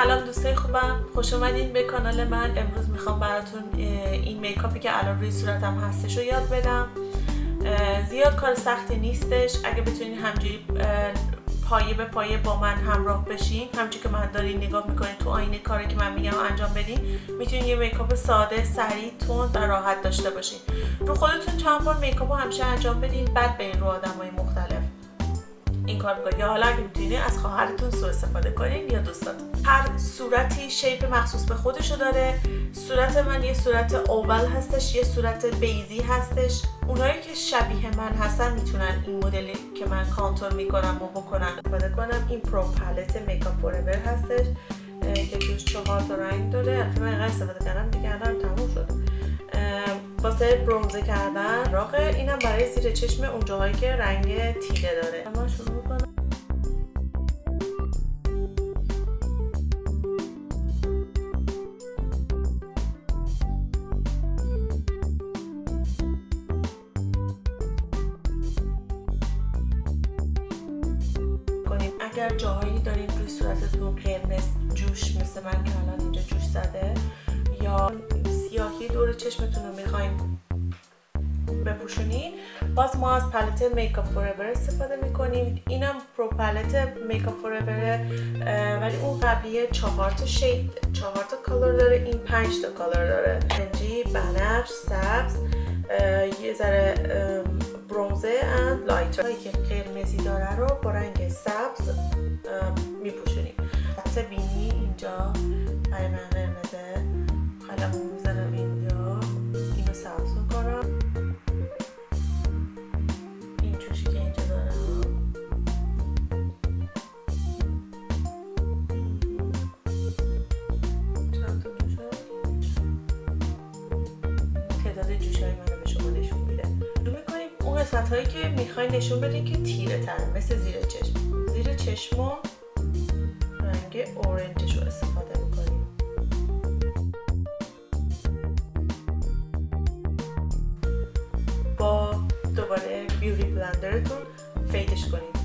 سلام دوستای خوبم، خوش اومدین به کانال من. امروز میخوام براتون این میکاپی که الان روی صورتم هستش رو یاد بدم. زیاد کار سختی نیستش. اگه بتونین همجوری پایه به پایه با من همراه بشین، همچون که من دارین نگاه میکنین تو آینه کاری که من میگم انجام بدین، میتونین یه میکاپ ساده، سریع، تند و راحت داشته باشین. رو خودتون چند بار میکاپ رو همیشه انجام بدین، بعد برین رو آدمای مختلف این کار بکنید. یا حالا اگه میتونین از خواهرتون سوء استفاده کنین یا دوستاتون. هر صورتی شیپ مخصوص به خودشو داره. صورت من یه صورت اوول هستش، یه صورت بیزی هستش. اونایی که شبیه من هستن میتونن این مدلی که من کانتور میکنم و بکنن استفاده کنم. این پرو پالت میکاپ فوراور هستش که توش 4 تا رنگ داره. البته من اینقدر استفاده کردم دیگه الان تموم شده. واسه برونزه کردن راقه. اینم برای زیر چشم اون جاهایی که رنگ تیره داره. اما شروع میکنم. اگر جاهایی دارین روی صورتتون قرمز جوش مثل من که الان اینجا جوش زده، یا سیاهی دور چشمتون رو میخواین بپوشونین، باز ما از پالت میکاپ فوراور استفاده میکنیم. اینم پرو پالت میکاپ فوراور، ولی اون قبلیه 4 تا شید، 4 تا کالر داره. این 5 تا کالر داره: نارنجی، بنفش، سبز، یه ذره برونزه اند لایتر. هایی که قرمزی داره رو با رنگ سبز میپوشونیم. خط بینی اینجا برای من قرمزه، قلمو میزنم اینجا، اینو سبز میکنم. این جوشی که اینجا دارم چند تا جوشه، تعداد جوشهای منو به شما نشون میده. اون قسمت هایی که میخواین نشون بدین که تیره تره، مثل زیر چشم. زیر چشم رنگ اورنجش رو استفاده میکنیم. با دوباره بیوتی بلندرتون فیدش کنید.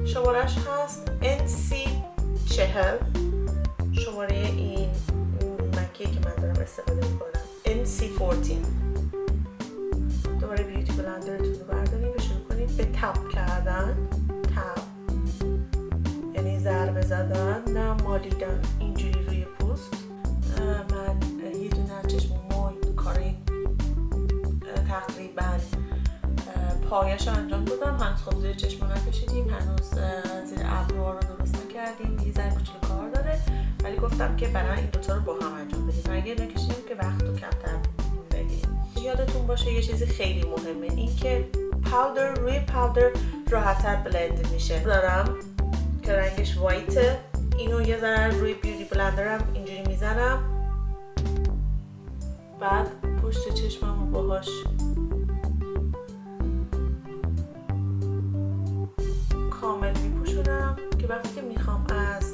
شمارش هست NC40. شماره این مکیه که من دارم استفاده میکنم NC14. دوباره بیوتی بلندرتون رو برداریم و شروع کنیم به تپ کردن. تپ یعنی ضربه زدن، نه مالیدن اینجوری روی پوست. من یه دونه از چشممو کاری تقریبا پایش رو انجام دادم. هنوز خب زیر چشم نکشیدیم، هنوز زیر ابروها رو درست نکردیم، یه ذره کوچولو کار داره، ولی گفتم که برای این دوتا رو با هم انجام بدیم. اگه نکشیدیم که وقت رو کمتر بگیریم. یادتون باشه یه چیزی خیلی مهمه، این که پاودر روی پاودر راحت‌تر بلند میشه. دارم که رنگش وایته، اینو یه ذره روی بیوتی بلندرم اینجوری میزنم، بعد پشت چشممو باهاش کامل میپوشونم که وقتی که میخوام از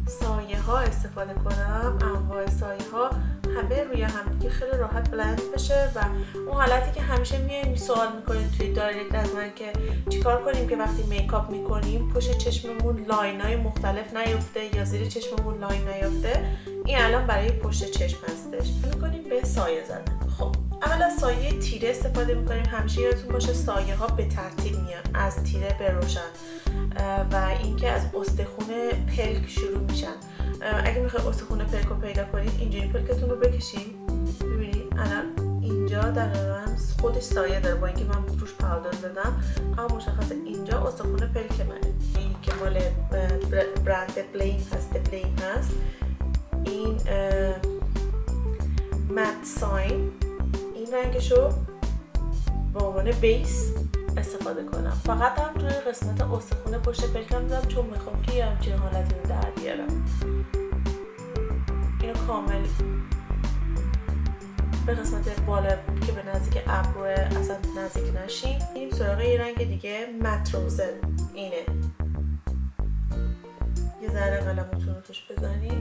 سایه ها استفاده کنم، انواع سایه ها همه روی هم دیگه خیلی راحت بلند بشه. و اون حالتی که همیشه میایم سوال میکنید توی دایرکت از من که چیکار کنیم که وقتی میکاپ میکنیم پشت چشممون لاینای مختلف نیفته یا زیر چشممون لاین نیفته، این الان برای پشت چشم هستش. میکنیم به سایه زدن. خب اول از سایه تیره استفاده میکنیم. همیشه یادتون باشه سایه ها به ترتیب میان از تیره به روشن و اینکه از استخون پلک شروع میشن. اگه میخواید استخون پلک رو پیدا کنید اینجوری پلکتون رو بکشید. ببینید الان اینجا دقیقاً خودش سایه داره با اینکه من روش پاودر دادم، اما مشخصه اینجا استخون پلک منه. این که مال برند بلین هست، بلین هست. این مات ساین، این رنگشو به عنوان بیس استفاده کنم. فقط هم توی قسمت استخون پشت پلکم دادم چون میخوام که یه همچین حالتی رو در بیارم. اینو کامل به قسمت بالا که به نزدیک ابرو اصلا نزدیک نشیم. این سراغ یه رنگ دیگه مات روزن. اینه یه ذره قلمتون رو توش بزنید.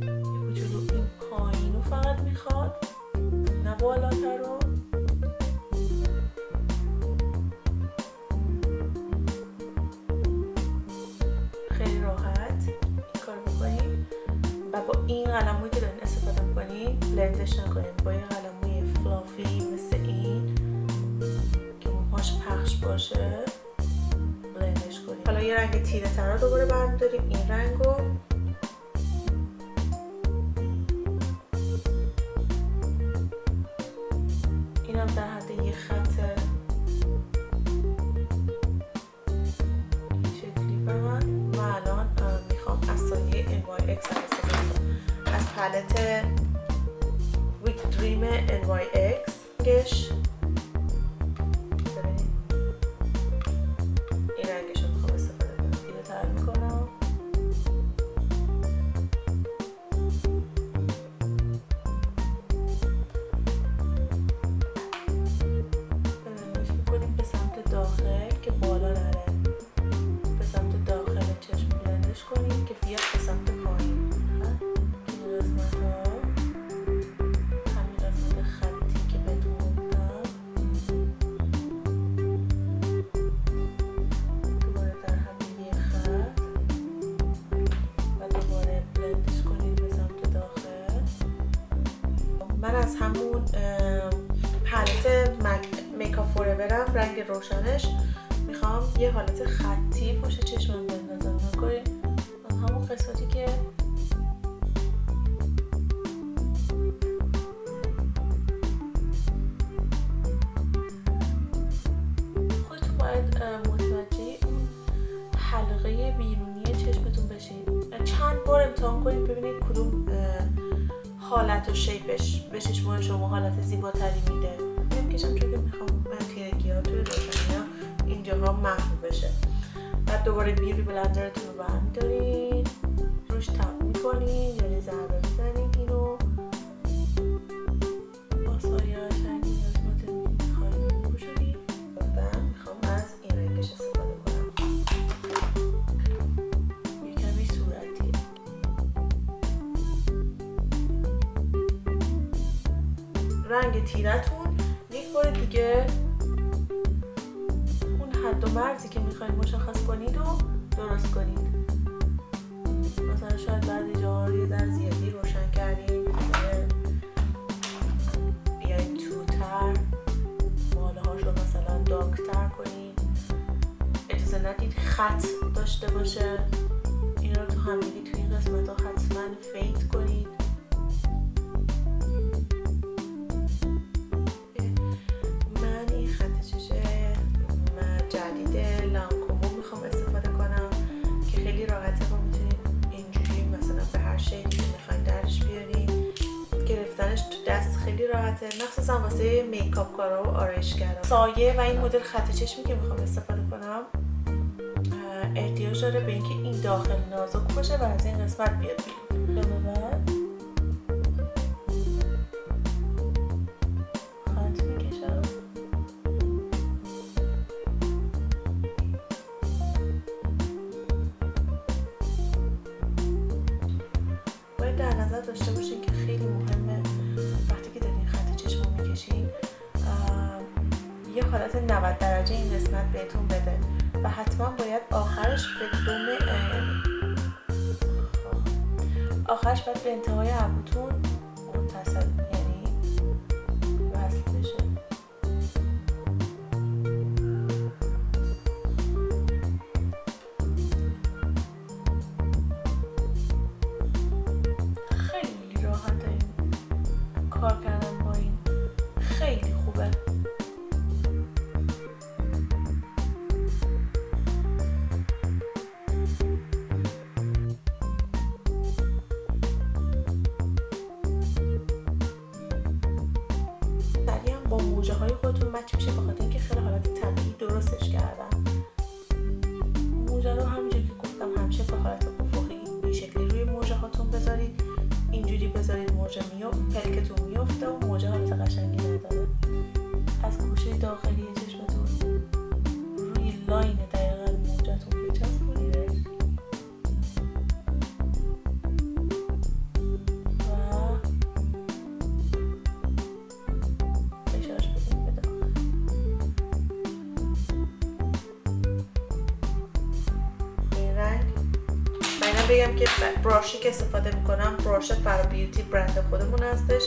یه کوچولو این پایین رو فقط میخواد، نه بالاتر رو. قلمویی که دارین استفاده میکنین بلندش نکنین، با یه قلموی فلافی مثل این که موهاش پخش باشه بلندش کنین. حالا یه رنگ تیره تر رو دوباره برمیداریم، این رنگ رو اینم در حد یه خط این شکلی به من الان میخوام از سایه NYX استفاده کنم، از پالت ویک دریم NYX گش این رنگش رو میخوام استفاده کنم. اینو تر میکنم بلندش میکنیم به سمت داخل که بالا نره، به سمت داخل چشم بلندش کنیم که بیاد به سمت پایین. این قسمت ها همین قسمت خطی که بهتون گفتم دوباره در همین یه خط و دوباره بلندش کنیم به سمت داخل. من از همون پالت میکاپ فوراورم رنگ روشنش میخوام یه حالت خطی پشت چشمم بندازم. نکنین از همون قسمتی که خودتون باید متوجه اون حلقه بیرونی چشمتون بشین. چند بار امتحان کنید ببینید کدوم حالت و شیپش به چشم شما حالت زیباتری میده. میکشم چون که میخوام تیرگی ها توی روشنی ها اینجاها محو بشه. بعد دوباره بیوی بلندرتون رو برمیدارین، روش تپ میکنین، یعنی ضربه میزنین اینو با سایه قشنگی قسمت میخواین بپوشونین. بعد میخوام از این رنگش استفاده کنم، یه کمی صورتی. رنگ تیرتون یک بار دیگه اون حد و مرزی که میخواین مشخص کنید و درست کنید. مثلا شاید بعضی جاها رو یه ذره زیادی روشن کردین، بیاین توتر، ماله هاشو مثلا دارکتر کنید. اجازه ندید خط داشته باشه. این رو تو همگی توی این قسمت ها حتما فید کنید. مخصوصا واسه میکاپ کارا و آرایشگرا. سایه و این مدل خط چشمی که میخوام استفاده کنم احتیاج داره به اینکه این داخل نازک باشه و از این قسمت بیاد بیرون. بعد خط میکشم. باید در نظر داشته باشین که خیلی مهمه وقتی که دارین خط چشم رو میکشین یه حالت 90 درجه این قسمت بهتون بده و حتما باید آخرش به دوم آخرش باید به انتهای ابروتون متصل، یعنی وصل بشه. خیلی راحت این کار کردن با این، خیلی خوبه. با موجه های خودتون مچ میشه بخاطر اینکه خیلی حالت طبیعی درستش کردم. موجه رو همینجوری که گفتم همیشه به حالت افقی این شکلی روی موجه هاتون بذارید، اینجوری بذارید موجه پلکتون میفته و موجه حالت قشنگی نداره. از گوشه داخلی چشمتون روی لاین دقیقا موجهتون بچسبونیدش بگم که براشی که استفاده میکنم براش فرا بیوتی برند خودمون هستش.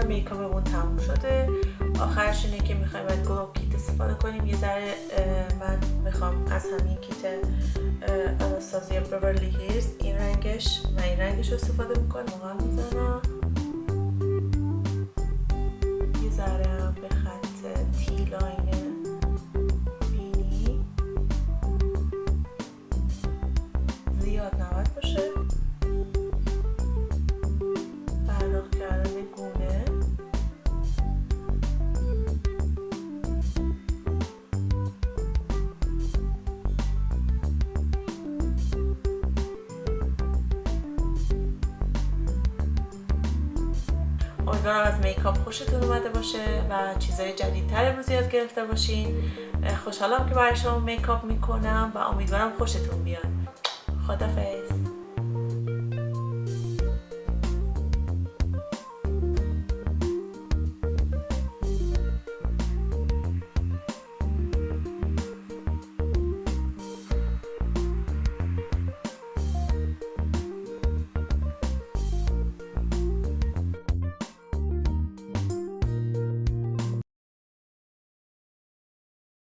میکاپمون تموم شده. آخرش اینه که میخوایم باید گلو کیت استفاده کنیم. یه ذره من میخوام از همین کیت آناستازیا بیورلی هیلز این رنگش رو استفاده میکنم. موقع میزنم یه ذره هم به خط تی لاین بینی زیاد نباید باشه. پرداخت کردن گونه امیدوارم از میکاپ خوشتون اومده باشه و چیزای جدیدتر امروز یاد گرفته باشین. خوشحالم که برای شما میکاپ میکنم و امیدوارم خوشتون بیاد. خدافظ.